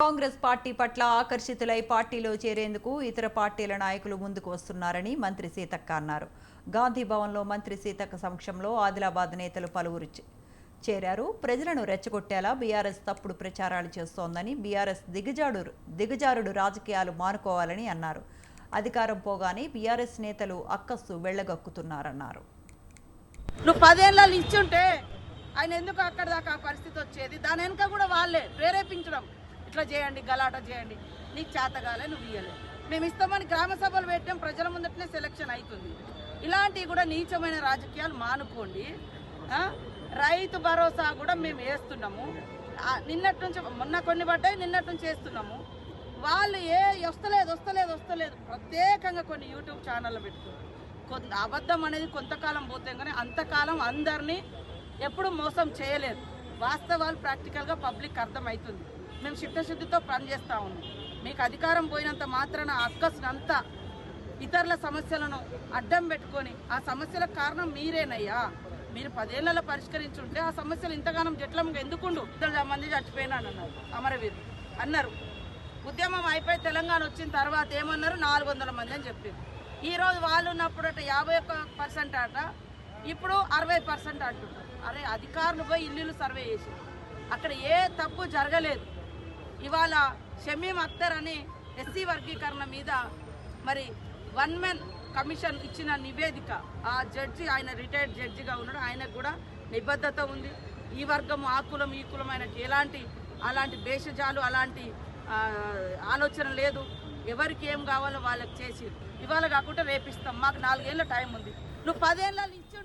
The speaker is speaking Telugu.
కాంగ్రెస్ పార్టీ పట్ల ఆకర్షితులై పార్టీలో చేరేందుకు ఇతర పార్టీల నాయకులు ముందుకు వస్తున్నారని మంత్రి సీతక్క అన్నారు. గాంధీ భవన్లో మంత్రి సీతక్క సమక్షంలో ఆదిలాబాద్ నేతలు పలువురు చేరారు. ప్రజలను రెచ్చగొట్టేలా బీఆర్ఎస్ తప్పుడు ప్రచారాలు చేస్తోందని, బీఆర్ఎస్ దిగజారుడు రాజకీయాలు మానుకోవాలని అన్నారు. అధికారం పోగానే బీఆర్ఎస్ నేతలు అక్కస్సు వెళ్లగక్కుతున్నారన్నారు. నువ్వు 10 ఏళ్ళు ఇచ్చుంటే ఆయన ఎందుకు అక్కడ దాకా ఆ పరిస్థితి వచ్చేది? దాని వెనుక కూడా వాళ్ళే ప్రేరేపించడం, ఇట్లా చేయండి, గలాట చేయండి, నీకు చేతగాలే, నువ్వు ఇయ్యలే, మేము ఇస్తామని గ్రామ సభలు పెట్టాం, ప్రజల ముందటనే సెలక్షన్ అవుతుంది. ఇలాంటివి కూడా నీచమైన రాజకీయాలు మానుకోండి. రైతు భరోసా కూడా మేము వేస్తున్నాము, నిన్నటి నుంచి, మొన్న కొన్ని పడ్డాయి, నిన్నటి నుంచి వేస్తున్నాము. వాళ్ళు వస్తలేదు ప్రత్యేకంగా కొన్ని యూట్యూబ్ ఛానళ్ళు పెట్టుకున్నారు. అబద్ధం అనేది కొంతకాలం పోతే కానీ అంతకాలం అందరినీ ఎప్పుడు మోసం చేయలేదు. వాస్తవాలు ప్రాక్టికల్గా పబ్లిక్ అర్థమవుతుంది. మేము చిత్తశుద్ధితో పనిచేస్తూ ఉన్నాం. మీకు అధికారం పోయినంత మాత్రాన అక్కసంతా ఇతరుల సమస్యలను అడ్డం పెట్టుకొని ఆ సమస్యలకు కారణం మీరేనయ్యా. మీరు 10 ఏళ్లలో పరిష్కరించుంటే ఆ సమస్యలు ఇంతగానం జట్లంగా ఎందుకుండు? 100 మంది చచ్చిపోయినాను అన్నారు, అమరవీరులు అన్నారు. ఉద్యమం అయిపోయి తెలంగాణ వచ్చిన తర్వాత ఏమన్నారు? 400 మంది అని చెప్పారు. ఈరోజు వాళ్ళు ఉన్నప్పుడు 51% అట, ఇప్పుడు 60% అంటుంటారు. అరే, అధికారులు పోయి ఇల్లు సర్వే చేసి అక్కడ ఏ తప్పు జరగలేదు. ఇవాళ షమీం అఖ్తర్ అని ఎస్సీ వర్గీకరణ మీద మరి 1 మెన్ కమిషన్ ఇచ్చిన నివేదిక, ఆ జడ్జి, ఆయన రిటైర్డ్ జడ్జిగా ఉన్నాడు, ఆయనకు కూడా నిబద్ధత ఉంది. ఈ వర్గం ఆ కులం ఈ కులం ఆయనకి అలాంటి భేషజాలు అలాంటి ఆలోచన లేదు. ఎవరికి ఏం కావాలో వాళ్ళకి చేసి ఇవాళ కాకుండా రేపిస్తాం, మాకు 4 ఏళ్ళ టైం ఉంది. నువ్వు 10 ఏళ్ళ ఇచ్చి